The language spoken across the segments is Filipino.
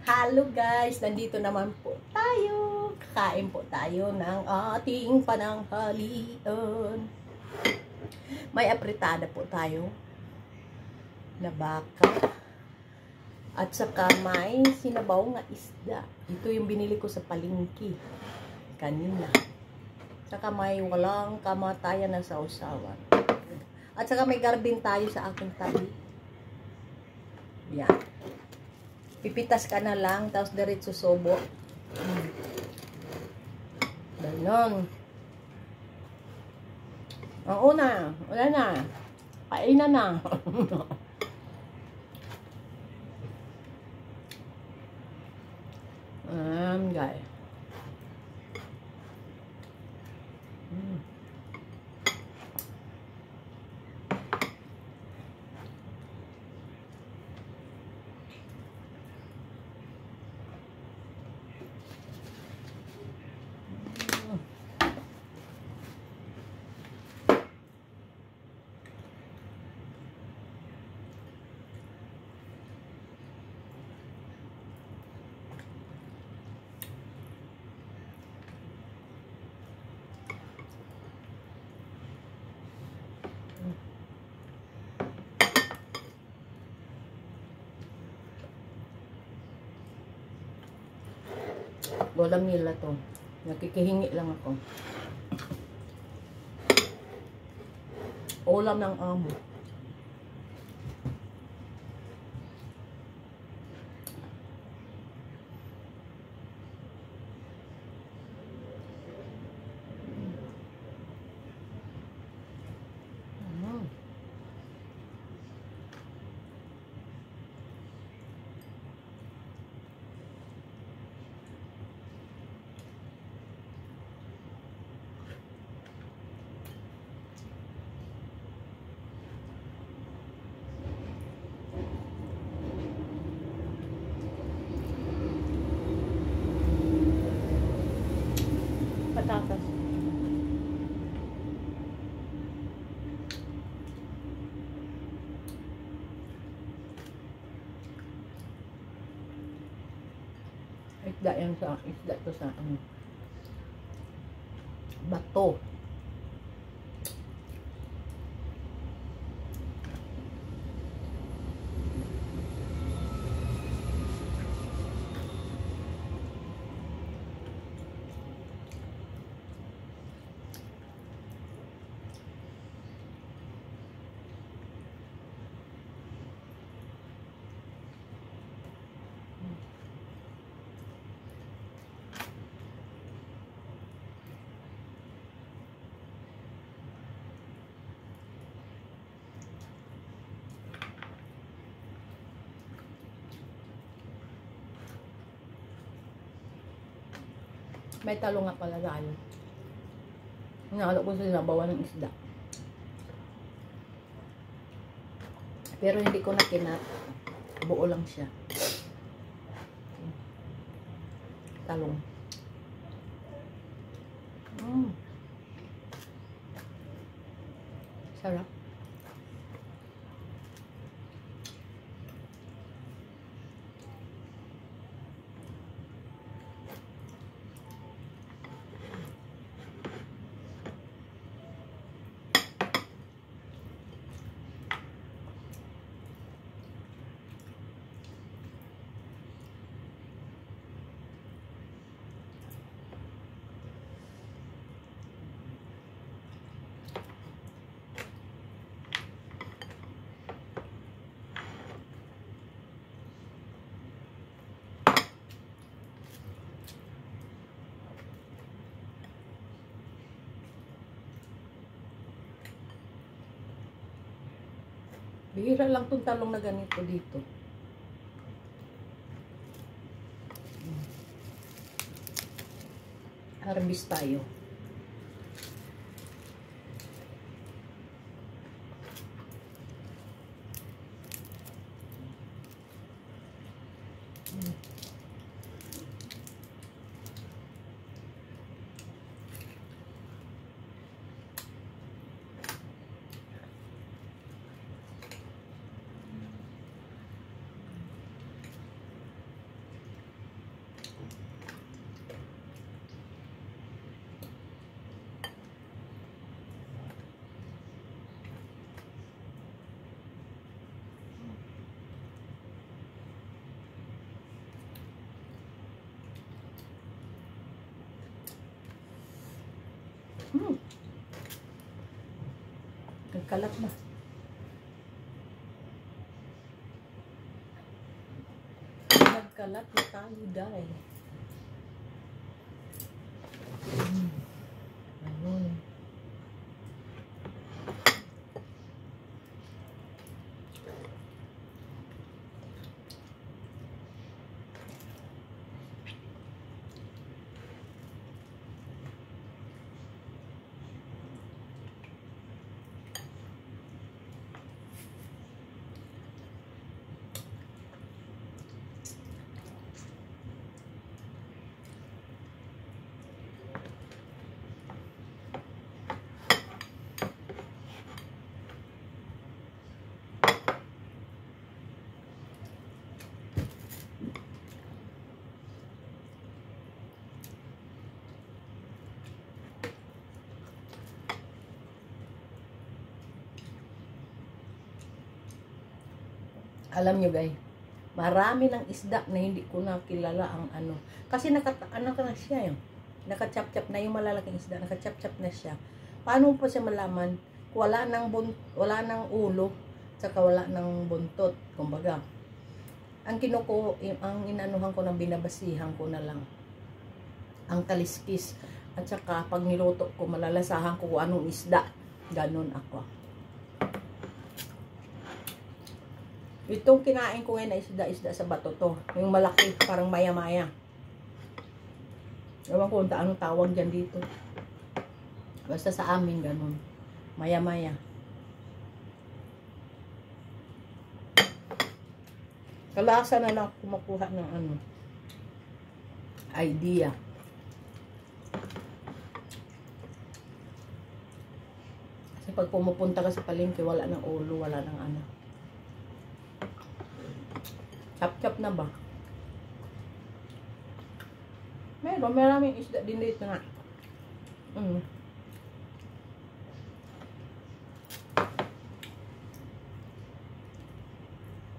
Hello guys, nandito naman po tayo. Kakain po tayo ng ating pananghalian. May apritada po tayo na baka. At saka may sinabaw nga isda. Ito yung binili ko sa palengke kanina. Saka may walang kamatayan na sausawan. At saka may garbin tayo sa aking tabi. Yan. Pipitas ka na lang, tapos diretso sobo. Ganon. Oo na. Wala na. Kainan na. Guys. Walang nila to. Nakikihingi lang ako. Ulam ng amo. Patatas. Isda yan sa isda to sa bato. May talo nga pala tayo. Nakala ko sila bawa ng isda. Pero hindi ko na kinat. Buo lang siya. Talong. Sarap. Bihira lang itong talong na ganito dito. Harvest tayo. Nagkalat na. Nagkalat na tayo dahil. Ayun. Alam nyo guys, marami ng isda na hindi ko na kilala ang ano. Kasi ano ka na siya yun. Nakachap-chap na yung malalaking isda. Nakachap-chap na siya. Paano pa siya malaman? Wala ng ulo, saka wala ng buntot. Kumbaga, ang inanuhan ko na binabasihan ko na lang. Ang kaliskis. At saka pag niluto ko, malalasahan ko kung anong isda. Ganon ako. Itong kinain ko ngayon na isda sa bato to. Yung malaki, parang maya-maya. Ewan ko kung anong tawag dyan dito. Basta sa amin, ganun. Maya-maya. Kalasa na lang kumakuha ng ano. Idea. Kasi pag pumupunta ka sa palengke, wala ng ulo, wala ng ano. Chop-chop na ba? Maraming isda din dito na.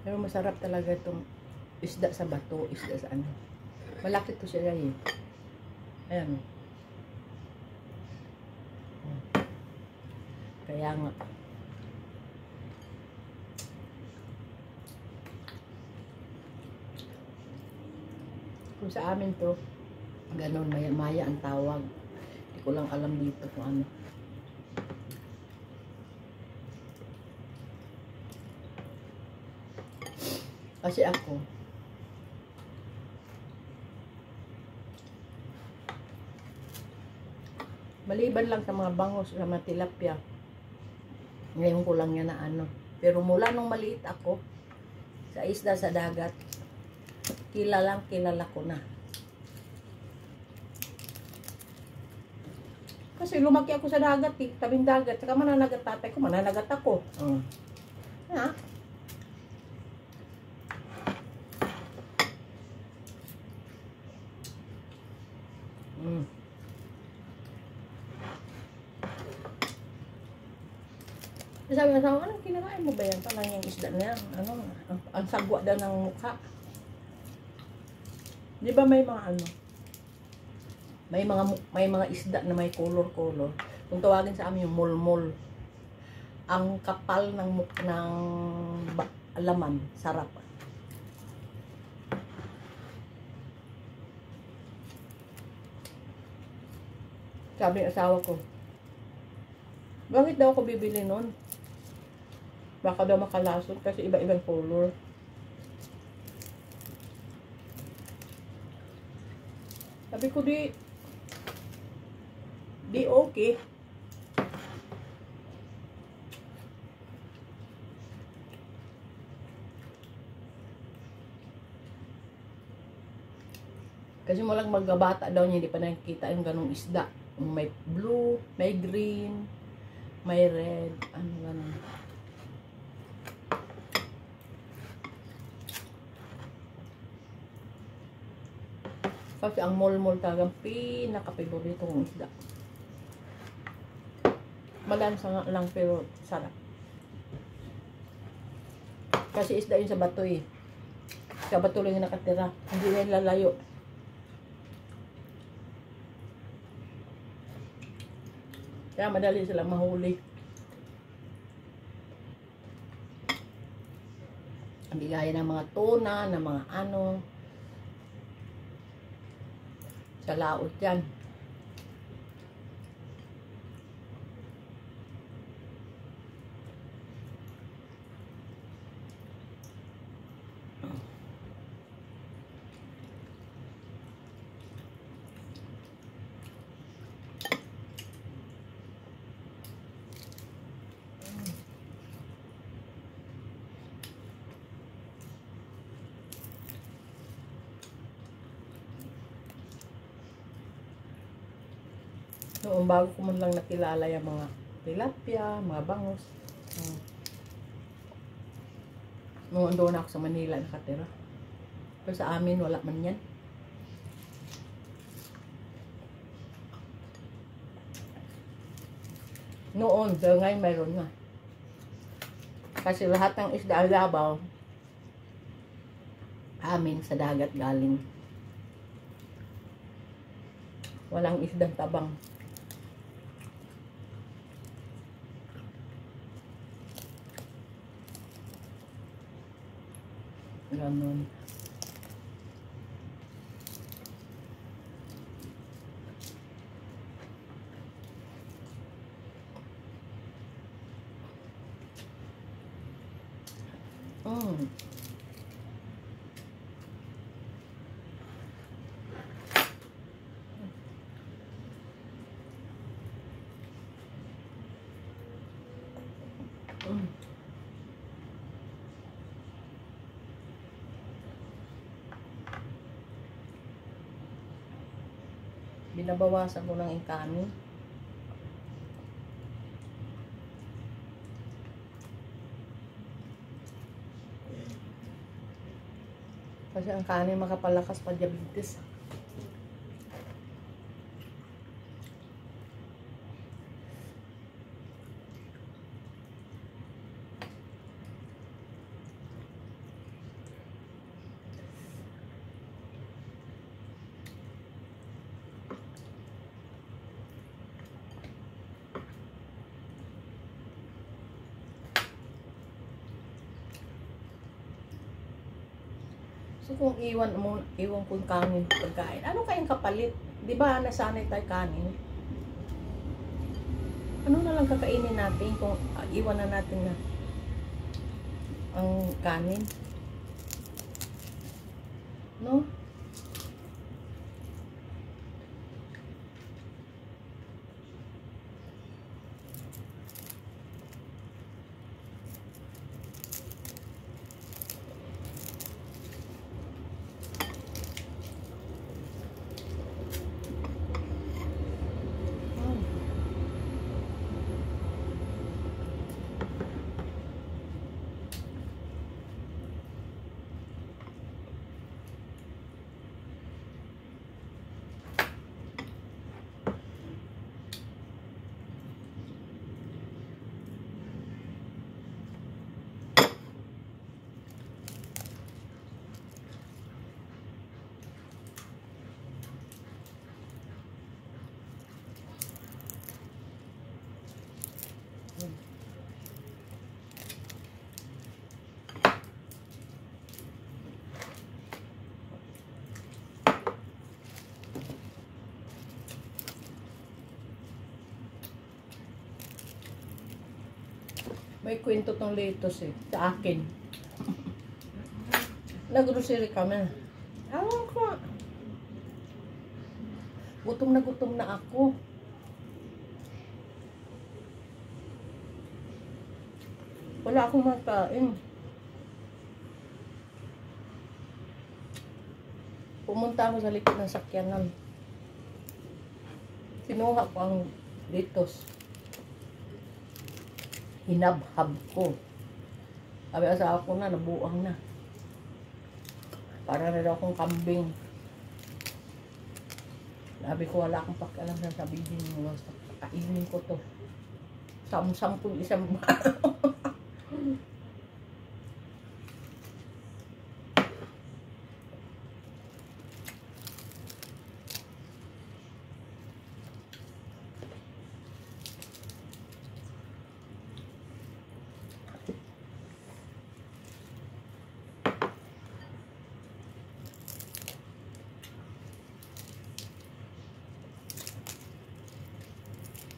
Pero masarap talaga itong isda sa bato, isda sa ano. Malaki to siya eh. Ayan. Kaya nga. Kung sa amin to, ganon, maya-maya ang tawag. Hindi ko lang alam dito kung ano. Kasi ako, maliban lang sa mga bangos, sa mga tilapia, ngayon ko lang yan na ano. Pero mula nung maliit ako, sa isda sa dagat, kilala ko na. Kasi lumaki ako sa dagat, tabing dagat. Saka mananagat tatay ko, mananagat ako. Ha? Sabi ng asawa, anong kinakain mo ba yan? Parang yung isda na yan. Ang sagwa daw ng mukha. Di ba may mga ano? May mga isda na may color-color. Kung tawagin sa amin yung mulmul. Ang kapal ng laman, sarap. Sabi ng asawa ko, bakit daw ako bibili nun? Baka daw makalasot kasi iba-ibang color. Sabi ko di okay. Kasi mo lang magkabata daw niya, hindi pa nakikita yung ganong isda. May blue, may green, may red, ano ganun. Kasi ang mulmul talagang pinaka-favorito kong isda. Malansa nga lang pero sarap. Kasi isda yun sa bato eh. Sa bato lang yung nakatira. Hindi na yung lalayo. Kaya madali silang mahuli. Hindi gaya ng mga tuna, ng mga ano. Sa laot yan. Noong bago ko man lang nakilala yung mga tilapia, mga bangus. Noon doon ako sa Manila nakatira. Pero sa amin wala man yan. Noon, pero ngayon mayroon na. Kasi lahat ng isda Davao amin sa dagat galing. Walang isdang tabang. Ganon. Binabawasan ko ng kanin. Kasi ang kanin makapalakas pa diabetes. So kung iwan ko yung kanin pagkain, ano kayang kapalit? Di ba nasanay tayo kanin? Ano na lang kakainin natin kung iwan na natin na ang kanin? No? May kwento tong lettuce sa akin. Nag-grocery kami. Ewan ko. Gutom na ako. Wala akong makain. Pumunta ako sa likod ng sakyanan. Kinuha ko ang lettuce. Hinabhab ko. Sabi asawa ko na, nabuang na. Para na daw akong kambing. Sabi ko, wala akong pakialam na sabihin mo. Kainin ko to. Samsam ko isang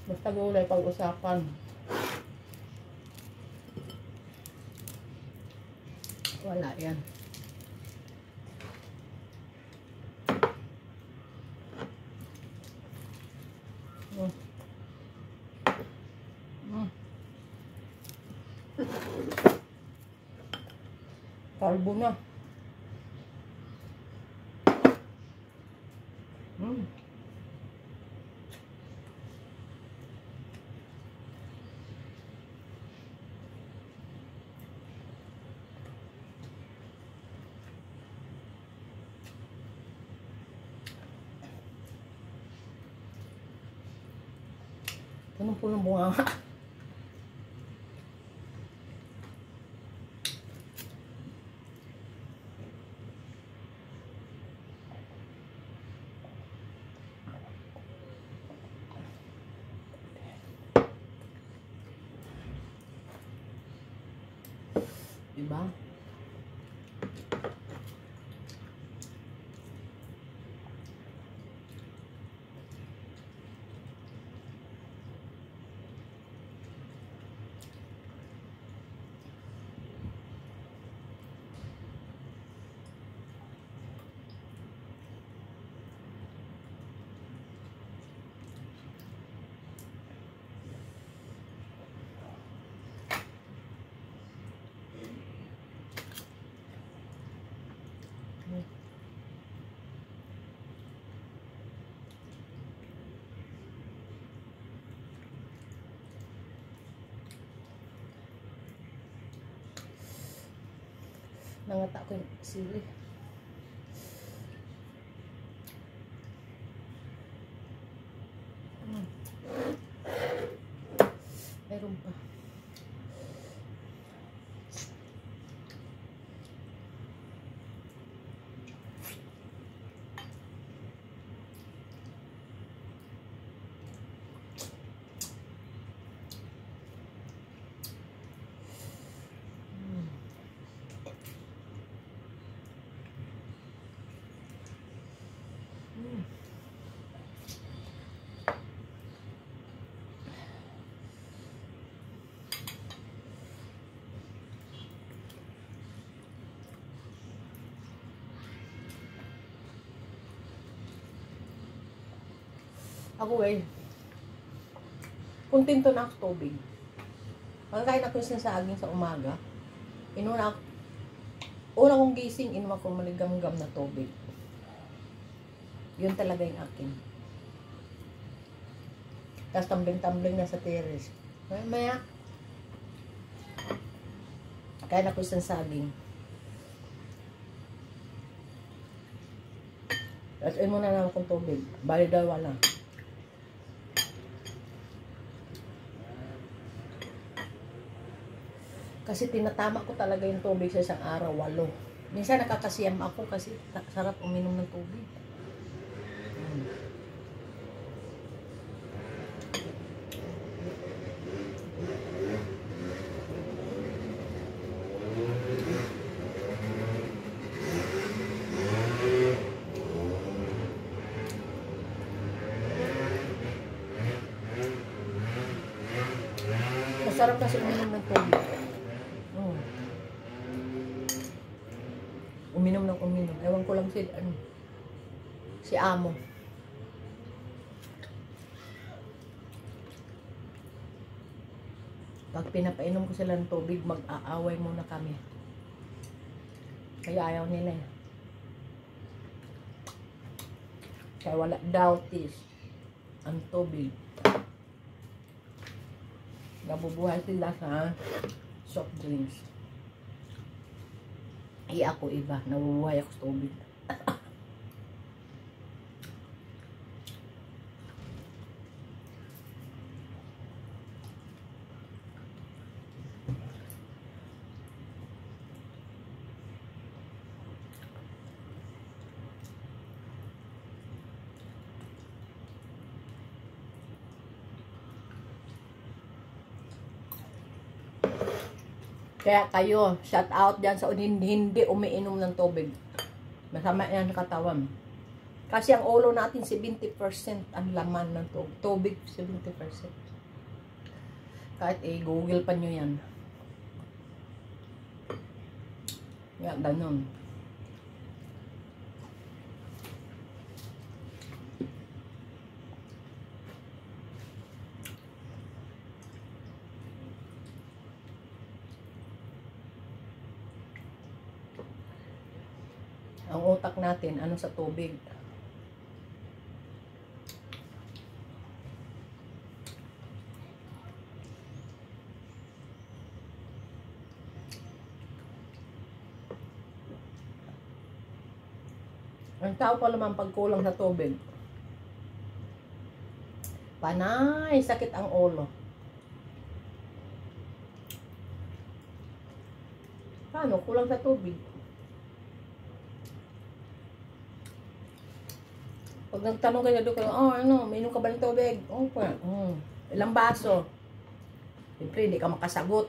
Basta gulay pag-usapan. Wala yan. Kalbo na. Punong-punong bunga. Diba? Nangata ko yung sili. Meron pa. Ako kontento na ako tubig. Pagkain ako yung saging sa umaga, una kong gising, inom ako maligam-gam na tubig. Yun talaga yung akin. Tapos tambling-tambling na sa terrace. Maya, kain ako yung saging. Tapos inom na naman akong tubig. Bali dalawa lang. Kasi tinatama ko talaga yung tubig sa isang araw, 8. Minsan nakakasiyam ako kasi sarap uminom ng tubig. Masarap kasi uminom ng tubig. Uminom ng uminom. Ewan ko lang si amo. Pag pinapainom ko sila ng tubig, mag-aaway muna kami. Kaya ayaw nila. Kaya wala doubties ang tubig. Nabubuhay sila sa soft drinks. Ako iba, nabubuhay ako sa tubig. Kaya kayo, shout out dyan sa hindi umiinom ng tubig. Masama yan sa katawan. Kasi ang ulo natin, 70% ang laman ng tubig. 70%. Kahit google pa nyo yan. Yan, ganun. Ang utak natin, ano sa tubig. Ang tao pa naman pag kulang sa tubig, panay sakit ang ulo. Paano? Kulang sa tubig. Pag nagtanong kayo doon, ano, may inom ka ba ng tubig? Okay. Ilang baso? Siyempre, hindi ka makasagot.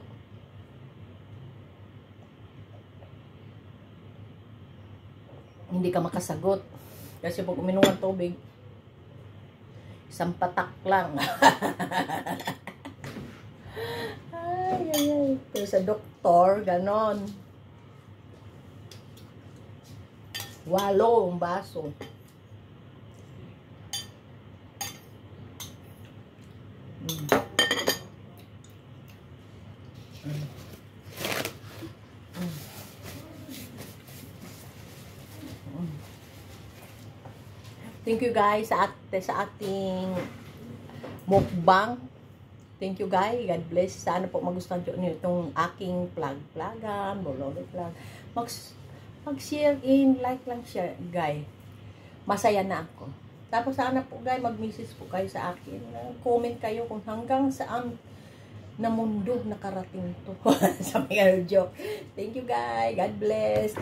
Hindi ka makasagot. Kasi pag uminom ng tubig, isang patak lang. Ay. Pero sa doktor, ganon. 8 ang baso. Thank you guys sa ating mukbang. Thank you guys. God bless. Sana po magustuhan nyo itong aking vlog-vlogan, vlog. Mag-share like lang share, guys. Masaya na ako. Tapos sana po guys, mag-message po kayo sa akin. Comment kayo kung hanggang saan na mundo nakarating to. Sa mga joke. Thank you guys. God bless.